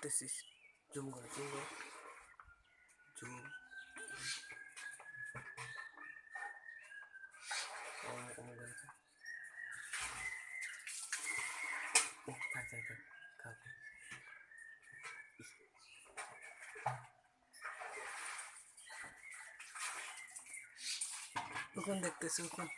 করতেছিস? জুম কর, জুম কর, জুম। থাক থাক থাক, থাক। ওখান দেখতেছি, ওখান।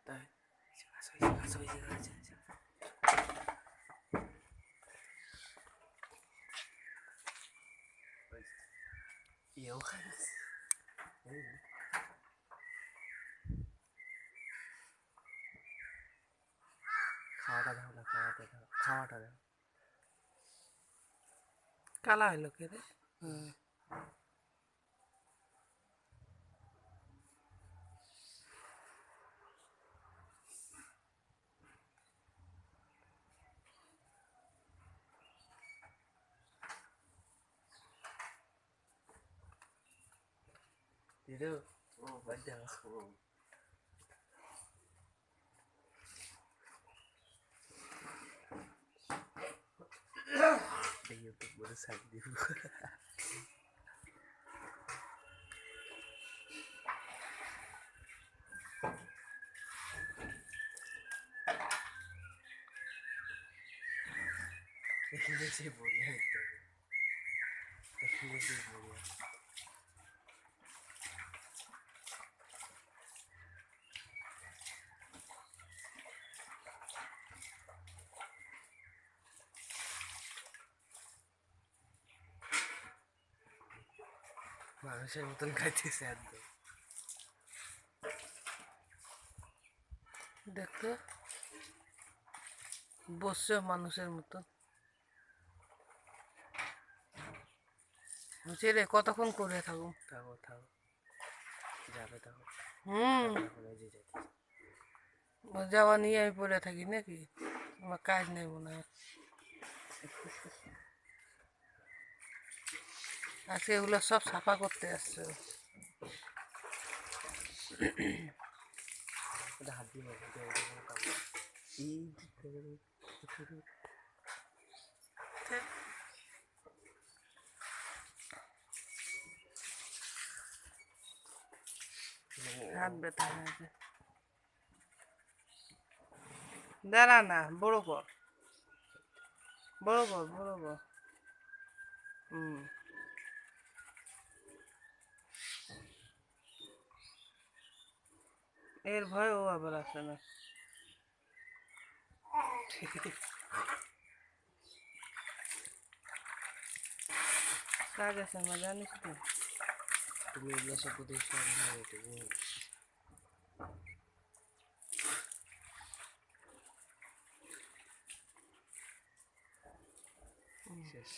তাই আসো, এই জায়গায় আছে। ওখানে খাওয়াটা দাও না, খাওয়াটা দাও, খাওয়াটা দাও। কালা হইলো কে রে? দিদু বাদ দাও। ইউটিউব বলে সাইড দিব। এখানে সে বড়িয়া একটা, এখানে সে বড়িয়া। মানুষের মতন খাইতেছে একদম। দেখতো বসছে মানুষের মতন। বুঝছি রে, কতক্ষণ করে থাকো? থাকো থাকো, যাবে থাকো। যাওয়া নিয়ে আমি পড়ে থাকি নাকি? আমার কাজ নেই মনে হয় আজকে। এগুলো সব সাফা করতে আসছে। হাত দিয়ে হাত ব্যথা হয়েছে। দাঁড়া না, বড় কর, বড় কর, বড় কর। এর ভয় ও আবার আসে না। কাজ আছে আমার, জানিস তো। তুমি এগুলো সব প্রতিষ্ঠা শেষ।